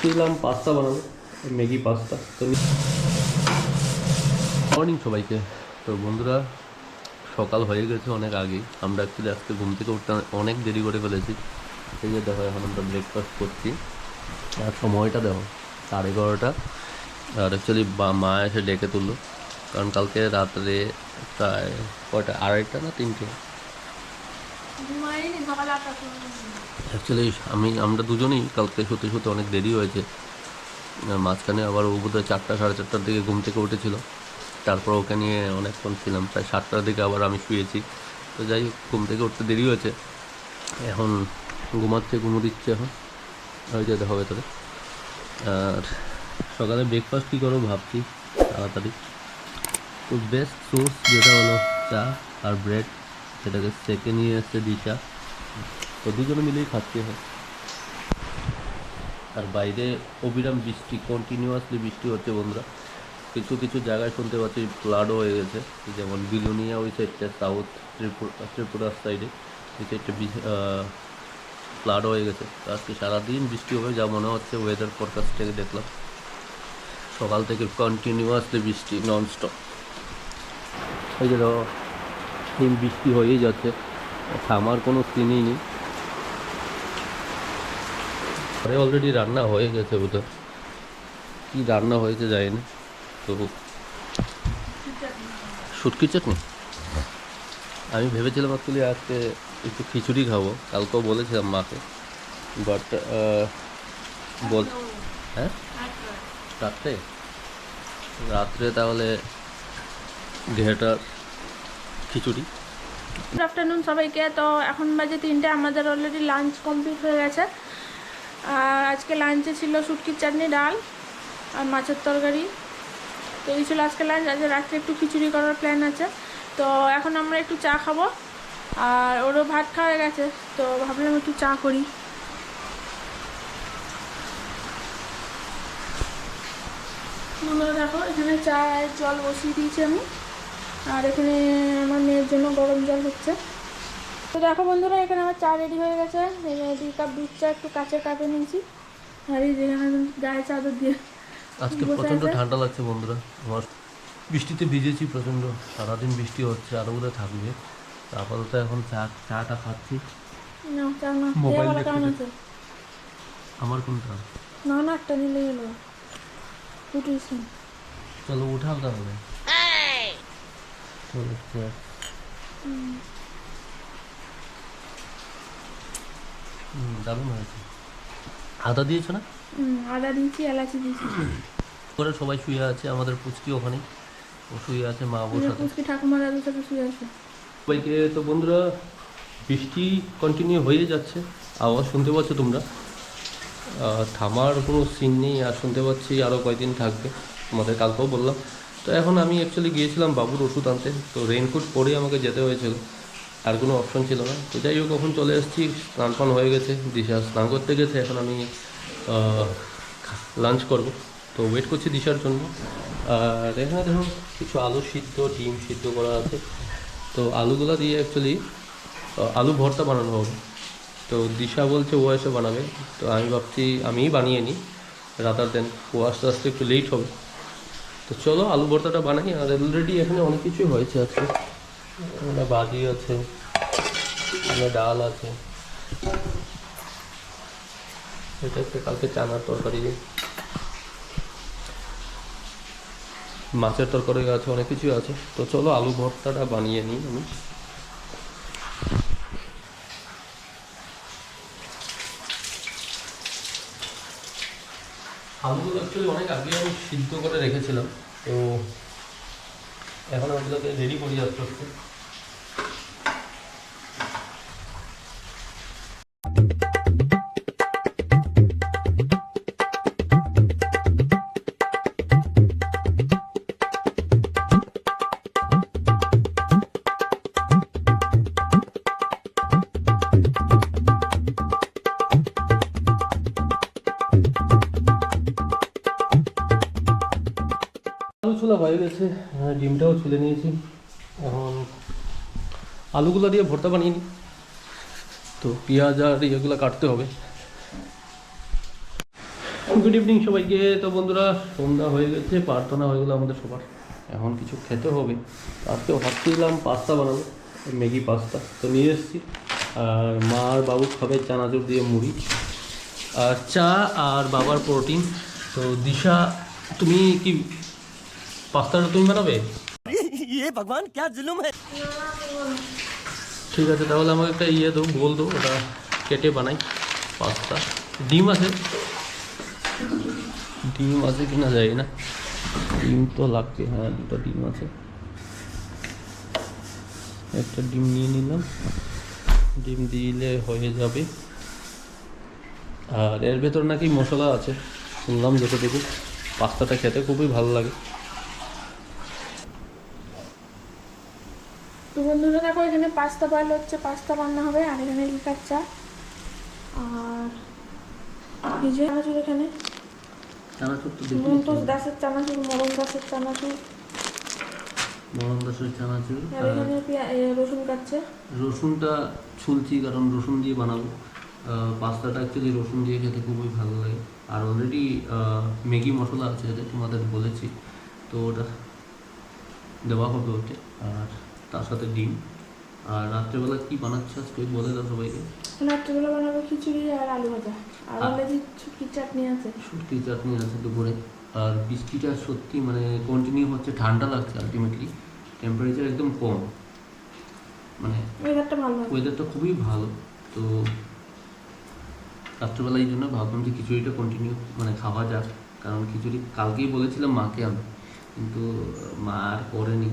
বসিয়েছিলাম পাস্তা বানাবো, Maggi pasta. তো মর্নিং সবাইকে। তো বন্ধুরা, সকাল হয়ে গেছে অনেক আগেই। আমরা অ্যাকচুয়ালি আজকে ঘুম থেকে উঠতে অনেক দেরি করে ফেলেছি। সেই যে দেখো এখন আমরা ব্রেকফাস্ট করছি, আর সময়টা দেখো 11:30। আর অ্যাকচুয়ালি মা এসে ডেকে তুললো, কারণ কালকে রাত্রে প্রায় কয়টা, 2:30 না 3টে অ্যাকচুয়ালি আমরা দুজনেই কালকে শুতে শুতে অনেক দেরি হয়েছে। মাঝখানে আবার ও বোধহয় 4টা 4:30টার দিকে ঘুম থেকে উঠেছিল। তারপর ওকে নিয়ে অনেকক্ষণ ছিলাম, প্রায় 7টার দিকে আবার আমি শুয়েছি। তো যাই হোক, ঘুম থেকে উঠতে দেরি হয়েছে। এখন ঘুমাচ্ছে, ঘুমো দিচ্ছে এখন, হয়ে যেতে হবে তোরে। আর সকালে ব্রেকফাস্ট কী করবো ভাবছি তাড়াতাড়ি। তো বেস্ট সোর্স যেটা হলো চা আর ব্রেড, সেটাকে সেকে নিয়ে এসছে দিশা। তো দুজনে মিলেই খাচ্ছি এখন। আর বাইরে অবিরাম বৃষ্টি, কন্টিনিউয়াসলি বৃষ্টি হচ্ছে বন্ধুরা। কিছু কিছু জায়গায় শুনতে পাচ্ছি ফ্লাডও হয়ে গেছে, যেমন বিলুনিয়া ওই সাইডটা, সাউথ ত্রিপুরার সাইডে ওই সাইডটা ফ্লাড হয়ে গেছে। তো আজকে সারাদিন বৃষ্টি হবে যা মনে হচ্ছে, ওয়েদার ফোরকাস্ট থেকে দেখলাম। সকাল থেকে কন্টিনিউয়াসলি বৃষ্টি ননস্টপ। এই যে ধরো এই বৃষ্টি হয়েই যাচ্ছে, থামার কোনো সিনই নেই। ঘরে অলরেডি রান্না হয়ে গেছে বোধহয়, কী রান্না হয়েছে জানি না। তো শুটকি চাটনি, আমি ভেবেছিলাম অ্যাকচুয়ালি আজকে একটু খিচুড়ি খাবো, কালকেও বলেছিলাম মাকে, বাট বল হ্যাঁ রাত্রে রাত্রে তাহলে ঘেটার খিচুড়ি। গুড আফটারনুন সবাইকে। তো এখন বাজে 3টে, আমাদের অলরেডি লাঞ্চ কমপ্লিট হয়ে গেছে। আর আজকে লাঞ্চে ছিল শুটকির চাটনি, ডাল আর মাছের তরকারি। তো এই ছিল আজকে লাঞ্চ। আজকে রাত্রে একটু খিচুড়ি করার প্ল্যান আছে। তো এখন আমরা একটু চা খাবো, আর ওরও ভাত খাওয়া হয়ে গেছে, তো ভাবলাম একটু চা করি। তোমরা দেখো এখানে চায়ের জল বসিয়ে দিয়েছি আমি, আর এখানে আমার মেয়ের জন্য গরম জল হচ্ছে। তো দেখো বন্ধুরা, এখানে আমার চা রেডি হয়ে গেছে। 2 কাপ দুধ চা একটু কাঁচের কাপে নিয়েছি, আর এই যে গায়ে চাদর দিয়ে আজকে প্রচণ্ড ঠান্ডা লাগছে বন্ধুরা আমার। বৃষ্টিতে ভিজেছি প্রচণ্ড, সারাদিন বৃষ্টি হচ্ছে, আরও বোধহয় থাকবে। আপাতত এখন চাটা খাচ্ছি, মোবাইল দেখতে। আমার কোনটা? না না, একটা নিলে এলো উঠিস। চলো উঠাও তাহলে। দারুণ হয়েছে। আদা দিয়েছো না? আদা দিয়েছি, এলাচি দিয়েছি। করে সবাই শুয়ে আছে, আমাদের পুচকি ওখানে ও শুয়ে আছে, মা বসে আছে। পুচকি ঠাকুমার দাদুর সাথে শুয়ে আছে সবাইকে। তো বন্ধুরা, বৃষ্টি কন্টিনিউ হয়ে যাচ্ছে, আওয়াজ শুনতে পাচ্ছ তোমরা, থামার কোনো সিন নেই। আর শুনতে পাচ্ছি আরও কয়েকদিন থাকবে, তোমাদের কালকেও বললাম। তো এখন আমি অ্যাকচুয়ালি গিয়েছিলাম বাবুর ওষুধ আনতে, তো রেইনকোট পরে আমাকে যেতে হয়েছিল, আর কোনো অপশন ছিল না। তো যাই হোক, কখন চলে এসেছি, স্নান ফান হয়ে গেছে, দিশা স্নান করতে গেছে, এখন আমি লাঞ্চ করব। তো ওয়েট করছি দিশার জন্য। আর এখানে দেখুন কিছু আলু সিদ্ধ, ডিম সিদ্ধ করা আছে। তো আলুগুলো দিয়ে অ্যাকচুয়ালি আলু ভর্তা বানানো হবে। তো দিশা বলছে ও এসে বানাবে, তো আমি ভাবছি আমিই বানিয়ে নিই, রাদার দেন ও আস্তে আস্তে একটু লেট হবে। তো চলো আলু ভর্তাটা বানাই। আর অলরেডি এখানে অনেক কিছুই হয়েছে আজকে, এখানে ভাজি আছে, এখানে ডাল আছে, এটা একটা কালকে চানার তরকারি, মাছের তরকারি আছে, অনেক কিছুই আছে। তো চলো আলু ভর্তাটা বানিয়ে নিই আমি। আলুগুলো অ্যাকচুয়ালি অনেক আগে আমি সিদ্ধ করে রেখেছিলাম, তো এখন ওগুলোকে রেডি করি আস্তে আস্তে। আলু ছোলা হয়ে গেছে, ডিমটাও ছুলে নিয়েছি। এখন আলুগুলো দিয়ে ভর্তা বানিয়ে নিই। তো পেঁয়াজ আর ইয়েগুলো কাটতে হবে। গুড ইভিনিং সবাইকে। তো বন্ধুরা, সন্ধ্যা হয়ে গেছে, প্রার্থনা হয়ে গেলো আমাদের সবার, এখন কিছু খেতে হবে। আজকে ভাবছিলাম পাস্তা বানাবো, ম্যাগি পাস্তা, তো নিয়ে এসেছি। আর মা আর বাবু খাবে চানাচুর দিয়ে মুড়ি আর চা, আর বাবার প্রোটিন। তো দিশা, তুমি কি পাস্তাটা তুমি বানাবে? ये भगवान क्या जुल्म है। ঠিক আছে, তাহলে আমাকে একটা দাও, বল দো, ওটা কেটে বানাই পাস্তা। ডিম আছে? ডিম আছে কিনা যায় না, ডিম তো লাগবে। হ্যাঁ, দুটো ডিম আছে, একটা ডিম নিয়ে নিলাম, ডিম দিলে হয়ে যাবে। আর এর ভেতর নাকি মশলা আছে শুনলাম, যতটুকু। পাস্তাটা খেতে খুবই ভালো লাগে। তো বন্ধুরা দেখো, এখানে পাস্তা বয়েল হচ্ছে, পাস্তা রান্না হবে। আর এখানে লিকার চা, আর এই যে চানাচুর, এখানে চানাচুর তো মন্তোষ দাসের চানাচুর, মরম দাসের চানাচুর, মরম দাসের চানাচুর। আর এখানে রসুন কাটছে। রসুনটা ছুলছি কারণ রসুন দিয়ে বানাবো পাস্তাটা। অ্যাকচুয়ালি রসুন দিয়ে খেতে খুবই ভালো লাগে। আর অলরেডি ম্যাগি মশলা আছে, যেটা তোমাদের বলেছি, তো ওটা দেওয়া হবে ওতে। আর তার সাথে ডিম। আর রাত্রেবেলা কী বানাচ্ছে আজকে বলে দাও সবাইকে। রাত্রিবেলা বানাবো খিচুড়ি আর আলু ভাজা, আর অলরেডি শুটকির চাটনি আছে। শুটকি চাটনি আছে দুপুরে। আর বৃষ্টিটা সত্যি মানে কন্টিনিউ হচ্ছে, ঠান্ডা লাগছে আলটিমেটলি, টেম্পারেচার একদম কম, মানে ওয়েদারটা ভালো আছে। ওয়েদারটা খুবই ভালো। তো রাত্রেবেলা এই জন্য ভাবলাম যে খিচুড়িটা কন্টিনিউ মানে খাওয়া যাক, কারণ খিচুড়ি কালকেই বলেছিলাম মাকে আমি, কিন্তু মা আর করেনি,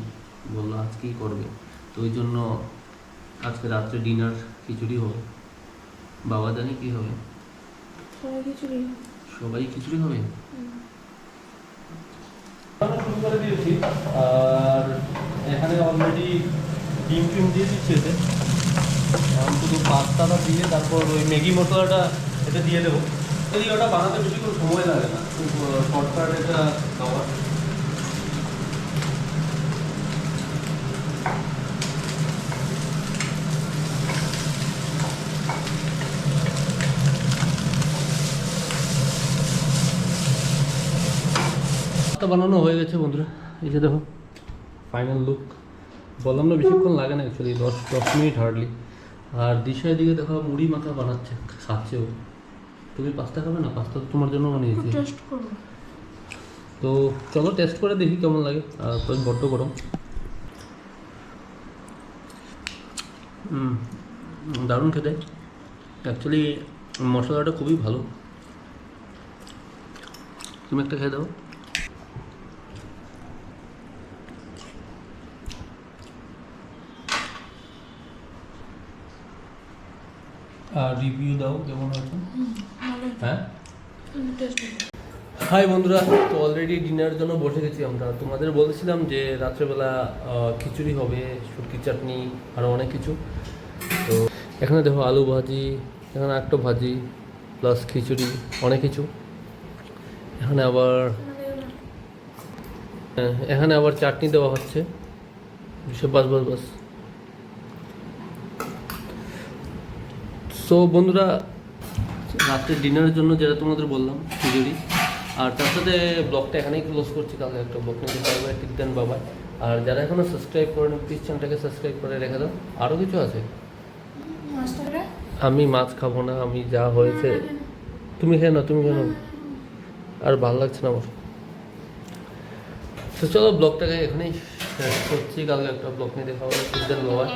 বললো আজকেই করবে। তো ওই জন্য আজকে রাত্রে ডিনার খিচুড়ি হবে। বাবা জানি কী হবে, সবাই খিচুড়ি। সবাই খিচুড়ি হবে। শুরু করে দিয়েছি। আর এখানে অলরেডি ডিম টিম দিয়ে দিচ্ছি এতে। এখন শুধু পাস্তাটা দিয়ে তারপর ওই ম্যাগি মশলাটা এটা দিয়ে দেবো। যদি ওটা বানাতে বেশিক্ষণ সময় লাগে না, খুব শর্টকাট এটা খাবার। পাস্তা বানানো হয়ে গেছে বন্ধুরা, এই যে দেখো ফাইনাল লুক। বললাম না বেশিক্ষণ লাগে না, অ্যাকচুয়ালি 10 মিনিট হার্ডলি। আর দিশার দিকে দেখো মুড়ি মাখা বানাচ্ছে, খাচ্ছেও। তুমি পাস্তা খাবে না? পাস্তা তো তোমার জন্য বানিয়েছি। টেস্ট করব। তো চলো টেস্ট করে দেখি কেমন লাগে। আর তো বড্ড গরম। দারুণ খেতে, অ্যাকচুয়ালি মশলাটা খুবই ভালো। তুমি একটা খেয়ে দাও। আর রিভিউ দাও কেমন হয়েছে। হ্যাঁ, হাই বন্ধুরা, তো অলরেডি ডিনারের জন্য বসে গেছি আমরা। তোমাদের বলেছিলাম যে রাত্রেবেলা খিচুড়ি হবে, শুটকির চাটনি, আরও অনেক কিছু। তো এখানে দেখো আলু ভাজি, এখানে একটা ভাজি প্লাস খিচুড়ি, অনেক কিছু। এখানে আবার চাটনি দেওয়া হচ্ছে। বাস বাস বাস। সো বন্ধুরা, রাত্রে ডিনারের জন্য যেটা তোমাদের বললাম খিচুড়ি। আর তার সাথে ব্লগটা এখানেই ক্লোজ করছি। কালকে একটা ব্লগ নিতে পারবে, টিক দেন বাবাই। আর যারা এখনও সাবস্ক্রাইব করেন প্লিজ চ্যানেলটাকে সাবস্ক্রাইব করে রেখে দাও। আরও কিছু আছে, আমি মাছ খাবো না, আমি যা হয়েছে। তুমি খেয়ে নাও, তুমি খেয়ে নাও, আর ভালো লাগছে না আমার। তো চলো ব্লগটাকে এখানেই শেষ করছি। কালকে একটা ব্লগ নিয়ে দেখা হবে, টিক দেন বাবাই।